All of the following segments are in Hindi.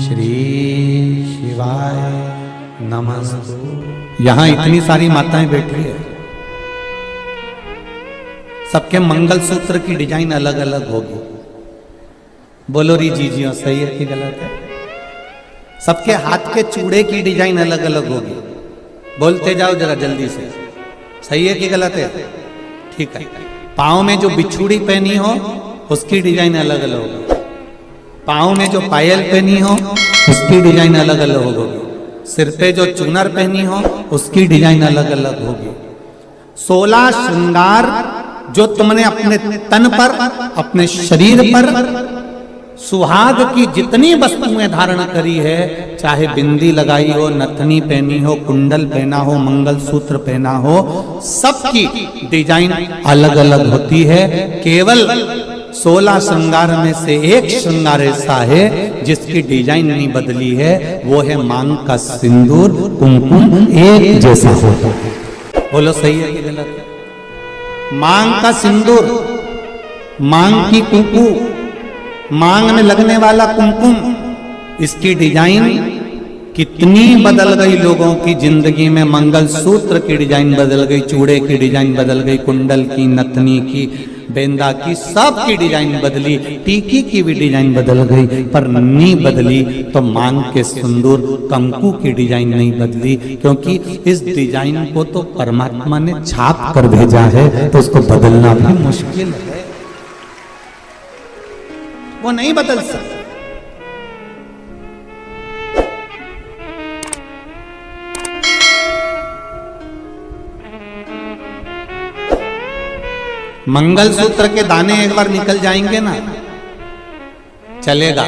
श्री शिवाय नमस्तु। यहाँ इतनी सारी माताएं बैठी है, सबके मंगलसूत्र की डिजाइन अलग अलग होगी। बोलो री जीजियो, सही है कि गलत है? सबके हाथ के चूड़े की डिजाइन अलग अलग होगी। बोलते जाओ जरा जल्दी से, सही है कि गलत है? ठीक है। पाँव में जो बिछुड़ी पहनी हो उसकी डिजाइन अलग अलग होगी। पाँव में जो पायल पहनी हो उसकी डिजाइन अलग अलग होगी। सिर पे जो चूनर पहनी हो उसकी डिजाइन अलग अलग होगी। 16 श्रृंगार जो तुमने अपने तन पर, अपने शरीर पर सुहाग की जितनी वस्तुएं धारण करी है, चाहे बिंदी लगाई हो, नथनी पहनी हो, कुंडल पहना हो, मंगलसूत्र पहना हो, सबकी डिजाइन अलग अलग होती है। केवल 16 श्रृंगार में से एक श्रृंगार ऐसा है जिसकी डिजाइन नहीं बदली है, वो है मांग का सिंदूर, कुमकुम एक जैसा होता है। बोलो सही है कि गलत है? मांग का सिंदूर, मांग की कुमकुम, मांग में लगने वाला कुमकुम, इसकी डिजाइन कितनी बदल गई लोगों की जिंदगी में। मंगलसूत्र की डिजाइन बदल गई, चूड़े की डिजाइन बदल गई, कुंडल की, नथनी की, बेंदा की, सब की डिजाइन बदली, टीकी की भी डिजाइन बदल गई, पर नहीं बदली तो मांग के सिंदूर कंकु की डिजाइन नहीं बदली, क्योंकि इस डिजाइन को तो परमात्मा ने छाप कर भेजा है, तो उसको बदलना भी मुश्किल है, वो नहीं बदल सकता। मंगलसूत्र के दाने एक बार निकल जाएंगे ना, चलेगा।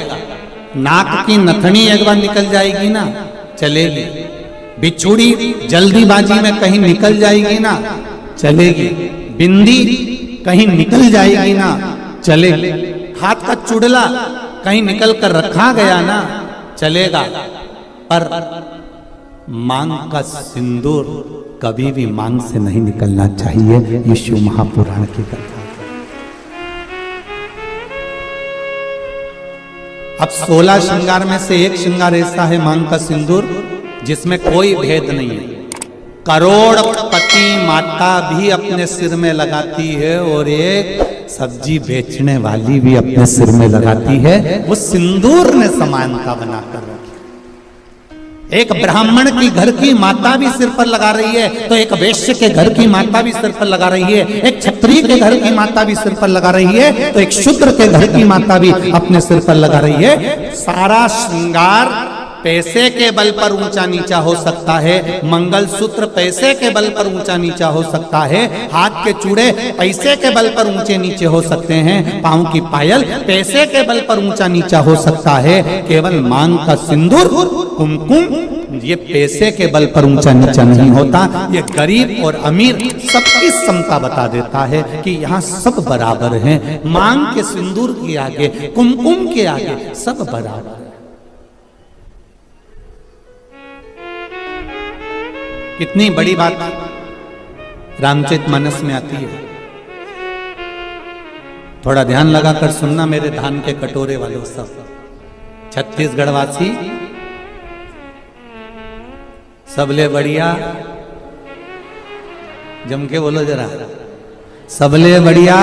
नाक की नथनी एक बार निकल जाएगी ना, चलेगी। बिछुड़ी जल्दीबाजी में कहीं निकल जाएगी ना, चलेगी। बिंदी कहीं निकल जाएगी ना, चलेगी। हाथ का चुड़ला कहीं निकल कर रखा गया ना, चलेगा। पर मांग का सिंदूर कभी भी मांग से नहीं निकलना चाहिए। ये शिव महापुराण की कथा। अब 16 श्रृंगार में से एक श्रृंगार ऐसा है मांग का सिंदूर जिसमें कोई भेद नहीं है। करोड़पति माता भी अपने सिर में लगाती है और एक सब्जी बेचने वाली भी अपने सिर में लगाती है। वो सिंदूर ने समानता बनाकर रखी। एक ब्राह्मण की घर की माता भी सिर पर लगा रही है, तो एक वैश्य के घर की माता भी सिर पर लगा रही है। एक क्षत्रिय के घर की माता भी सिर पर लगा रही है, तो एक शूद्र के घर की माता भी अपने सिर पर लगा रही है। सारा श्रृंगार पैसे के बल पर ऊंचा नीचा हो सकता है, मंगलसूत्र पैसे के बल पर ऊंचा नीचा हो सकता है, हाथ के चूड़े पैसे के बल पर ऊंचे नीचे हो सकते हैं, पांव की पायल पैसे के बल पर ऊंचा नीचा हो सकता है। केवल मांग का सिंदूर, कुमकुम, ये पैसे के बल पर ऊंचा नीचा नहीं होता। ये गरीब और अमीर सबकी समता बता देता है कि यहाँ सब बराबर हैं। मांग के सिंदूर के आगे, कुमकुम के आगे सब बराबर है। कितनी बड़ी बात रामचरितमानस में आती है। थोड़ा ध्यान लगाकर सुनना मेरे धान के कटोरे वालों सब। छत्तीसगढ़ वासी सबले बढ़िया, जम के बोलो जरा, सबले बढ़िया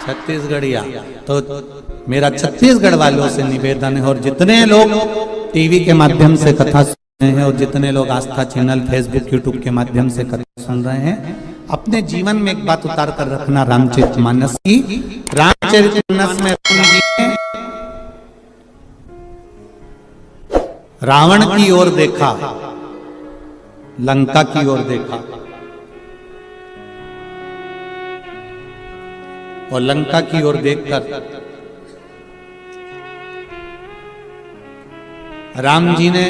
छत्तीसगढ़िया। तो मेरा छत्तीसगढ़ वालों से निवेदन है, और जितने लोग टीवी के माध्यम से कथा हैं और जितने लोग आस्था चैनल, फेसबुक, यूट्यूब के माध्यम से कथा सुन रहे हैं, अपने जीवन में एक बात उतार कर रखना रामचरितमानस की। रामचरितमानस में राम जी ने रावण की ओर देखा, लंका की ओर देखा, और लंका की ओर देखकर राम जी ने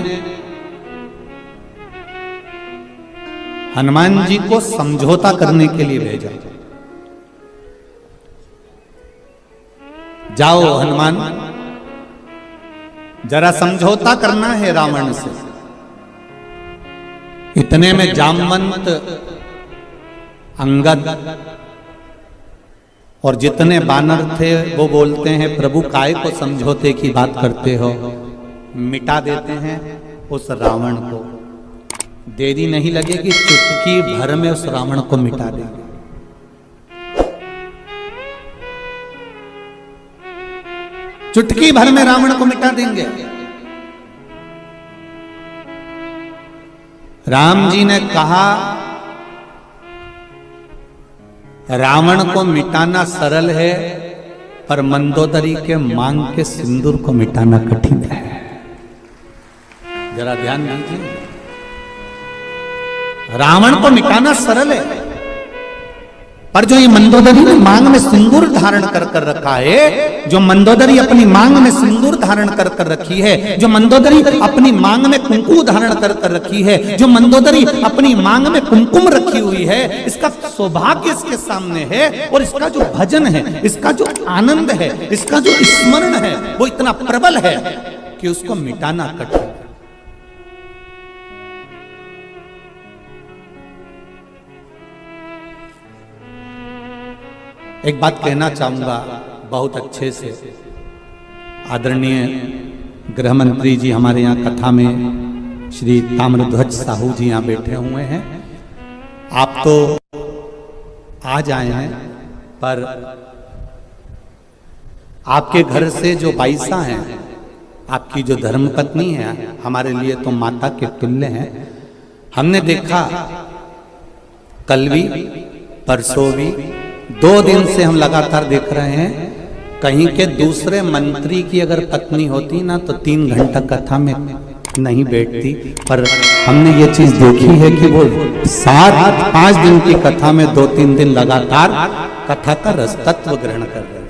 हनुमान जी को समझौता करने के लिए भेजा। जाओ हनुमान, जरा समझौता करना है रावण से। इतने में जामवंत, अंगद और जितने बानर थे वो बोलते हैं प्रभु काय को समझौते की बात करते हो, मिटा देते हैं उस रावण को। देरी नहीं लगेगी, चुटकी भर में उस रावण को मिटा देंगे। चुटकी भर में रावण को मिटा देंगे। राम जी ने कहा रावण को मिटाना सरल है, पर मंदोदरी के मांग के सिंदूर को मिटाना कठिन है। जरा ध्यान दीजिए, रावण को मिटाना सरल है, पर जो ये मंदोदरी ने मांग में सिंदूर धारण कर कर रखा है, जो मंदोदरी अपनी मांग में सिंदूर धारण कर कर रखी है, जो मंदोदरी अपनी मांग में कुंकुम धारण कर कर रखी है, जो मंदोदरी अपनी मांग में कुमकुम रखी हुई है, इसका सौभाग्य इसके सामने है। और इसका जो भजन है, इसका जो आनंद है, इसका जो स्मरण है, वो इतना प्रबल है कि उसको मिटाना कठिन है। एक बात कहना चाहूंगा बहुत अच्छे से। आदरणीय गृह मंत्री जी हमारे यहाँ कथा में श्री ताम्रध्वज साहू जी यहाँ बैठे हुए हैं। आप तो आज आए हैं, पर आपके घर से जो बाईसा हैं, आपकी जो धर्मपत्नी है, हमारे लिए तो माता के तुल्य हैं। हमने देखा कल भी परसों भी 2 दिन से हम लगातार देख रहे हैं, कहीं के दूसरे मंत्री की अगर पत्नी होती ना तो 3 घंटा कथा में नहीं बैठती, पर हमने ये चीज देखी है कि वो 5 दिन की कथा में 2-3 दिन लगातार कथा का रस तत्व ग्रहण कर रहे हैं।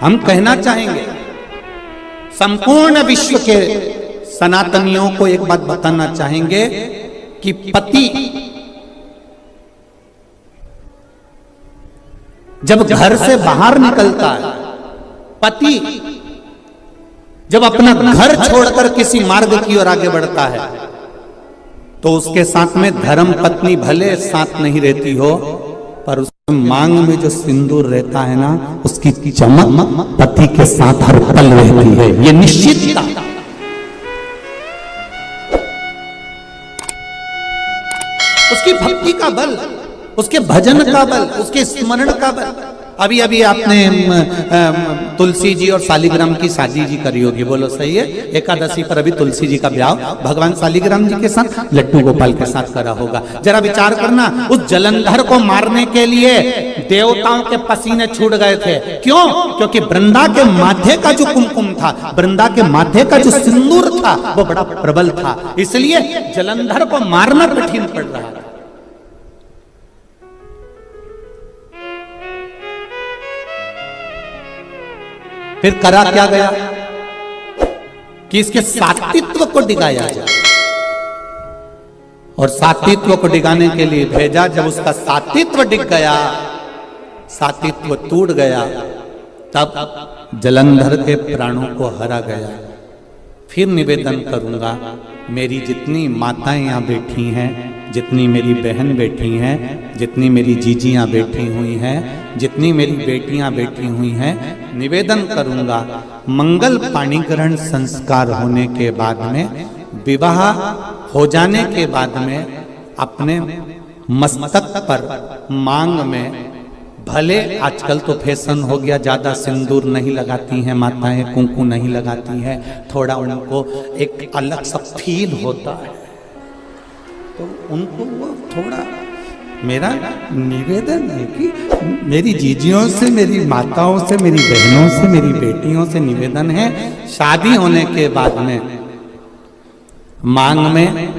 हम कहना चाहेंगे संपूर्ण विश्व के सनातनियों को एक बात बताना चाहेंगे कि पति जब घर से बाहर निकलता है, पति जब अपना घर छोड़कर किसी मार्ग की ओर आगे बढ़ता है, तो उसके साथ में धर्म पत्नी भले साथ नहीं रहती हो, पर उसकी मांग में जो सिंदूर रहता है ना, उसकी चमक पति के साथ हर पल रहती है। ये निश्चित उसकी भक्ति का बल, उसके भजन का बल, उसके स्मरण का बल। अभी अभी आपने तुलसी जी और शालिग्राम की शादी जी करी होगी, बोलो सही है? एकादशी पर अभी तुलसी जी का ब्याह भगवान शालिग्राम जी के साथ लड्डू गोपाल के साथ करा होगा। जरा विचार करना, उस जलंधर को मारने के लिए देवताओं के पसीने छूट गए थे। क्यों? क्योंकि वृंदा के माथे का जो कुमकुम था, वृंदा के माथे का जो सिंदूर था, वो बड़ा प्रबल था, इसलिए जलंधर को मारना कठिन पड़ रहा था। फिर करा क्या गया कि इसके सात्वित्व को डिगाया जाए, और सात्वित्व को डिगाने के लिए भेजा। जब उसका सात्वित्व डिग गया, सात्वित्व टूट गया, तब जलंधर के प्राणों को हरा गया। फिर निवेदन करूंगा, मेरी जितनी माताएं यहाँ बैठी हैं, जितनी मेरी बहन बैठी हैं, जितनी मेरी जीजियाँ बैठी हुई हैं, जितनी मेरी बेटियाँ बैठी हुई हैं, निवेदन करूंगा, मंगल पाणिग्रहण संस्कार होने के बाद में, विवाह हो जाने के बाद में, अपने मस्तक पर मांग में, भले आजकल तो फैशन हो गया, ज्यादा सिंदूर नहीं लगाती हैं माताएं, कुंकुम नहीं लगाती हैं, थोड़ा उनको एक अलग सा फील होता है, तो उनको वो थोड़ा, मेरा निवेदन है कि मेरी जीजियों से, मेरी माताओं से, मेरी बहनों से, मेरी बेटियों से निवेदन है, शादी होने के बाद में मांग में,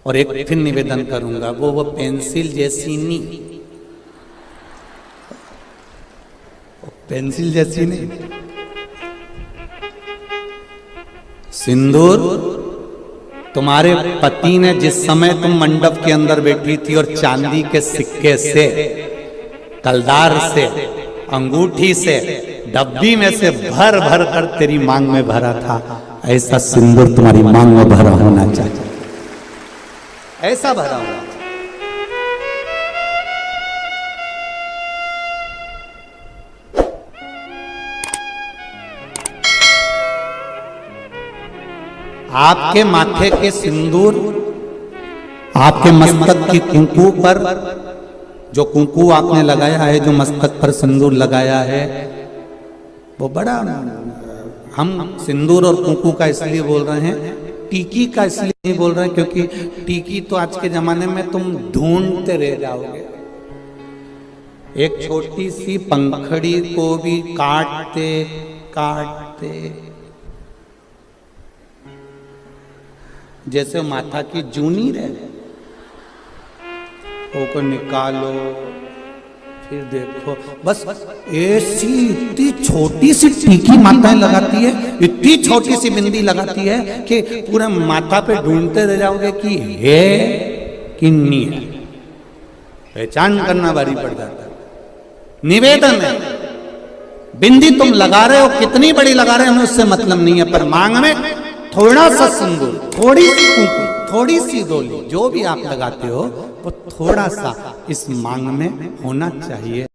और एक फिर निवेदन करूंगा, वो पेंसिल जैसी नहीं, पेंसिल जैसी नहीं, सिंदूर तुम्हारे पति ने जिस समय तुम मंडप के अंदर बैठी थी और चांदी के सिक्के से, कलदार से, अंगूठी से, डब्बी में से भर भर कर तेरी मांग में भरा था, ऐसा सिंदूर तुम्हारी मांग में भरा होना चाहिए, ऐसा भरा होना चाहिए। आपके माथे के सिंदूर, आपके मस्तक की कुंकू पर जो कुंकू आपने लगाया है, जो मस्तक पर सिंदूर लगाया है, वो बड़ा, हम सिंदूर और कुंकू का इसलिए बोल रहे हैं, टीकी का इसलिए नहीं बोल रहे हैं क्योंकि टीकी तो आज के जमाने में तुम ढूंढते रह जाओगे। एक छोटी सी पंखड़ी को भी काटते काटते, जैसे माथा की जूनी रहे, वो को निकालो, फिर देखो, बस ऐसी इतनी छोटी सी टीकी माताएं लगाती है, इतनी छोटी सी बिंदी लगाती है कि पूरा माथा पे ढूंढते रह जाओगे कि है कि नहीं है, पहचान करना भारी पड़ जाता है। निवेदन है, बिंदी तुम लगा रहे हो, कितनी बड़ी लगा रहे हो हमें उससे मतलब नहीं है, पर मांग में थोड़ा सा सिंदूर, थोड़ी सी कुंकू, थोड़ी सी डोली, जो भी आप लगाते हो वो थोड़ा सा इस मांग में होना चाहिए।